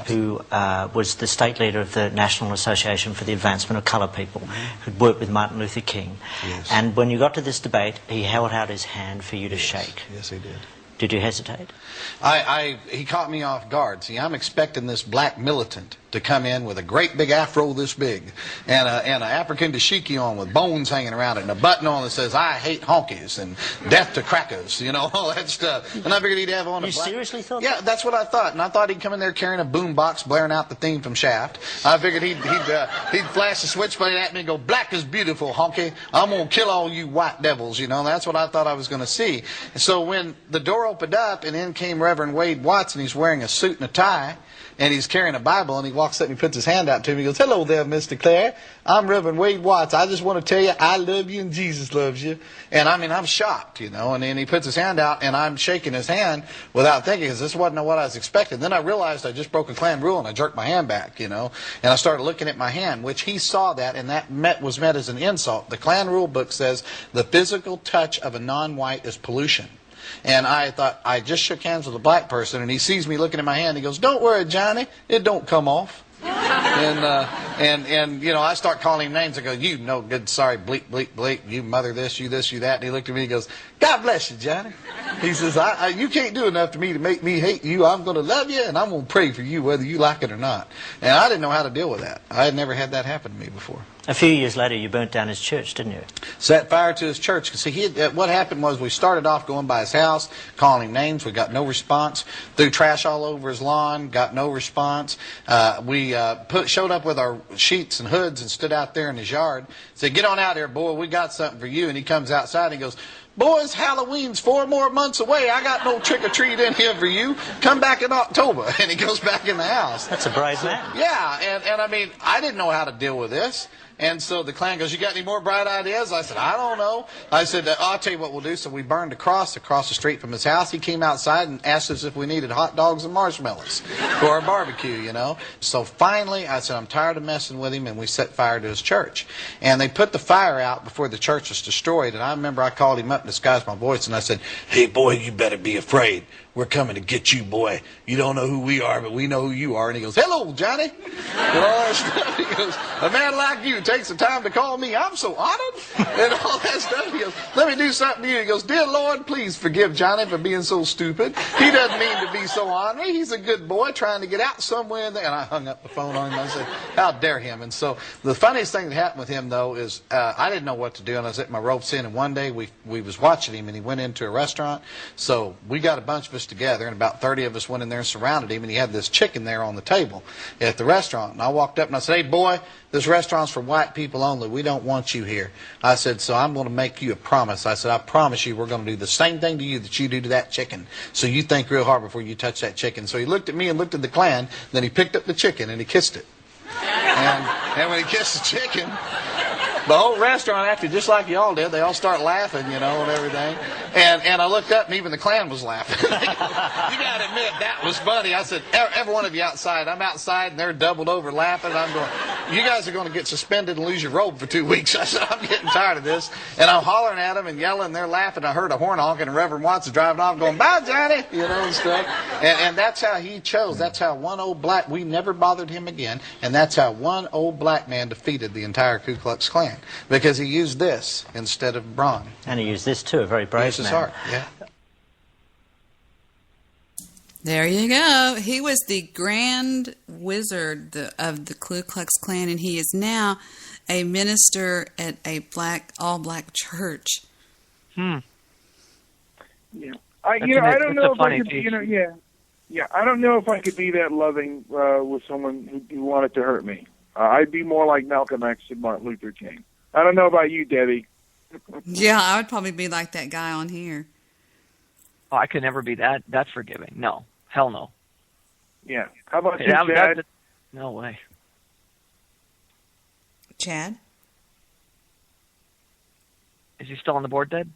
who was the state leader of the National Association for the Advancement of Coloured People, who'd worked with Martin Luther King. Yes. And when you got to this debate, he held out his hand for you to shake. Yes, he did. Did you hesitate? He caught me off guard. See, I'm expecting this black militant to come in with a great big afro this big and an African dashiki on with bones hanging around it and a button on that says, I hate honkies and death to crackers, you know, all that stuff. And I figured he'd have on a black... You seriously thought that? Yeah, that's what I thought. And I thought he'd come in there carrying a boom box blaring out the theme from Shaft. I figured he'd flash the switchblade at me and go, black is beautiful, honky. I'm going to kill all you white devils, you know. That's what I thought I was going to see. And so when the door opened up and in came Reverend Wade Watts, and he's wearing a suit and a tie, and he's carrying a Bible, and he walks up and he puts his hand out to me. He goes, hello there, Mr. Clare. I'm Reverend Wade Watts. I just want to tell you I love you and Jesus loves you. And I mean, I'm shocked, you know. And then he puts his hand out, and I'm shaking his hand without thinking, because this wasn't what I was expecting. Then I realized I just broke a Klan rule, and I jerked my hand back, you know. And I started looking at my hand, which he saw that, and that was meant as an insult. The Klan rule book says the physical touch of a non-white is pollution. And I thought, I just shook hands with a black person, and he sees me looking at my hand. He goes, don't worry, Johnny, it don't come off. And And you know, I start calling him names. I go, you no good, sorry, bleep, bleep, bleep, you mother this, you that. And he looked at me and goes, God bless you, Johnny. He says, you can't do enough to me to make me hate you. I'm going to love you, and I'm going to pray for you whether you like it or not. And I didn't know how to deal with that. I had never had that happen to me before. A few years later, you burnt down his church, didn't you? Set fire to his church. See, what happened was we started off going by his house, calling him names. We got no response. Threw trash all over his lawn. Got no response. We showed up with our sheets and hoods and stood out there in his yard. Said, get on out here, boy. We got something for you. And he comes outside and he goes, boys, Halloween's 4 more months away. I got no trick-or-treat in here for you. Come back in October. And he goes back in the house. That's a brave man. Yeah, and I mean, I didn't know how to deal with this. And so the Klan goes, you got any more bright ideas? I said, I don't know. I said, I'll tell you what we'll do. So we burned a cross across the street from his house. He came outside and asked us if we needed hot dogs and marshmallows for our barbecue, you know. So finally, I said, I'm tired of messing with him, and we set fire to his church. And they put the fire out before the church was destroyed. And I remember I called him up and disguised my voice, and I said, hey, boy, you better be afraid. We're coming to get you, boy. You don't know who we are, but we know who you are. And he goes, hello, Johnny. And all that stuff. He goes, a man like you takes the time to call me. I'm so honored. And all that stuff. He goes, let me do something to you. He goes, dear Lord, please forgive Johnny for being so stupid. He doesn't mean to be so ornery. He's a good boy trying to get out somewhere in there. And I hung up the phone on him. I said, how dare him? And so the funniest thing that happened with him, though, is I didn't know what to do. And I was at my ropes in. And one day we was watching him, and he went into a restaurant. So we got a bunch of us together, and about 30 of us went in there and surrounded him, and he had this chicken there on the table at the restaurant. And I walked up and I said, hey, boy, this restaurant's for white people only. We don't want you here. I said, so I'm going to make you a promise. I said, I promise you we're going to do the same thing to you that you do to that chicken. So you think real hard before you touch that chicken. So he looked at me and looked at the Klan, then he picked up the chicken and he kissed it. And when he kissed the chicken, the whole restaurant acted just like y'all did. They all start laughing, you know, and everything. And I looked up, and even the Klan was laughing. You got to admit, that was funny. I said, every one of you outside. I'm outside, and they're doubled over laughing. I'm going, you guys are going to get suspended and lose your robe for 2 weeks. I said, I'm getting tired of this. And I'm hollering at them and yelling, and they're laughing. I heard a horn honking, and Reverend Watson driving off going, bye, Johnny, you know, and stuff. And that's how he chose. That's how one old black, we never bothered him again. And that's how one old black man defeated the entire Ku Klux Klan. Because he used this instead of brawn. And he used this too, a very brave man. He used his heart, yeah. There you go. He was the grand wizard of the Ku Klux Klan, and he is now a minister at a all-black church. Yeah. I don't know if I could, I don't know if I could be that loving with someone who wanted to hurt me. I'd be more like Malcolm X and Martin Luther King. I don't know about you, Debbie. Yeah, I would probably be like that guy on here. Oh, I could never be that forgiving. No. Hell no. Yeah. How about you, Chad? No way. Chad? Is he still on the board, Dad?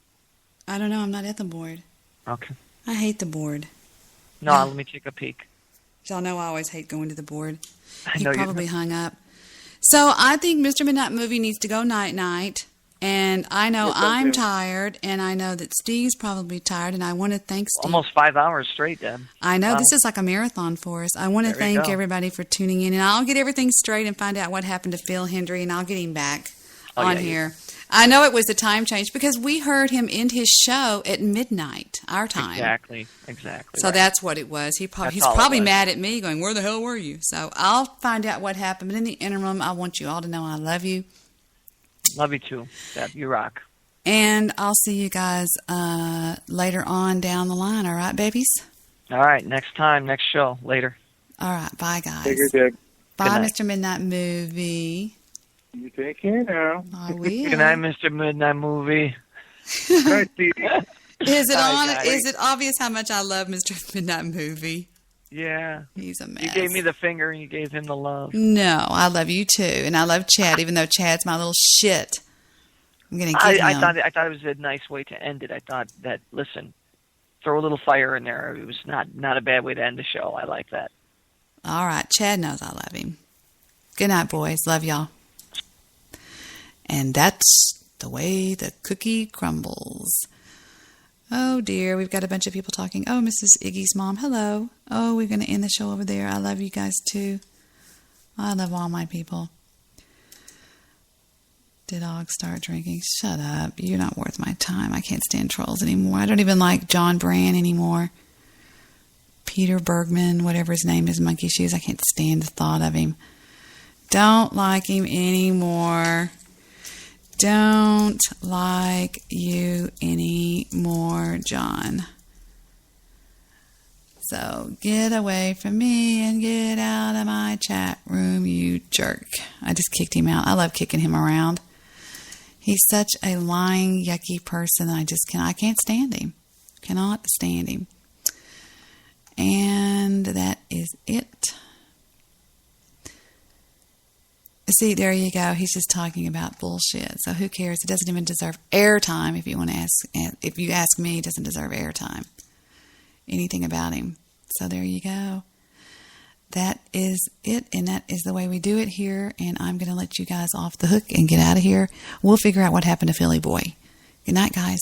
I don't know. I'm not at the board. Okay. I hate the board. No, let me take a peek. Y'all know I always hate going to the board. He probably hung up. So I think Mr. Midnight Movie needs to go night-night. And I know I'm tired, and I know that Steve's probably tired, and I want to thank Steve. Almost 5 hours straight, Deb. I know. This is like a marathon for us. I want to thank everybody for tuning in, and I'll get everything straight and find out what happened to Phil Hendry, and I'll get him back on here. I know it was a time change because we heard him end his show at midnight, our time. Exactly. So that's what it was. He's probably mad at me going, where the hell were you? So I'll find out what happened. But in the interim, I want you all to know I love you. Love you too, Deb. You rock. And I'll see you guys later on down the line. All right, babies? All right. Next time, next show. Later. All right. Bye, guys. Take care, Deb. Bye, Mr. Midnight Movie. You take care now. I will. Good night, Mr. Midnight Movie. Night, Steve. Is it obvious how much I love Mr. Midnight Movie? Yeah. He's a mess. You gave me the finger and you gave him the love. No, I love you too. And I love Chad, even though Chad's my little shit. I'm going to give him. I thought it was a nice way to end it. I thought that, listen, throw a little fire in there. It was not a bad way to end the show. I like that. All right. Chad knows I love him. Good night, boys. Love y'all. And that's the way the cookie crumbles. Oh, dear. We've got a bunch of people talking. Oh, Mrs. Iggy's mom. Hello. Oh, we're going to end the show over there. I love you guys, too. I love all my people. Did dogs start drinking? Shut up. You're not worth my time. I can't stand trolls anymore. I don't even like John Brand anymore. Peter Bergman, whatever his name is, Monkey Shoes. I can't stand the thought of him. Don't like him anymore. Don't like you anymore, John. So get away from me and get out of my chat room, you jerk. I just kicked him out. I love kicking him around. He's such a lying, yucky person. I can't stand him. Cannot stand him. And that is it. See, there you go. He's just talking about bullshit. So who cares? He doesn't even deserve airtime. If you ask me, he doesn't deserve airtime. Anything about him. So there you go. That is it, and that is the way we do it here. And I'm going to let you guys off the hook and get out of here. We'll figure out what happened to Philly Boy. Good night, guys.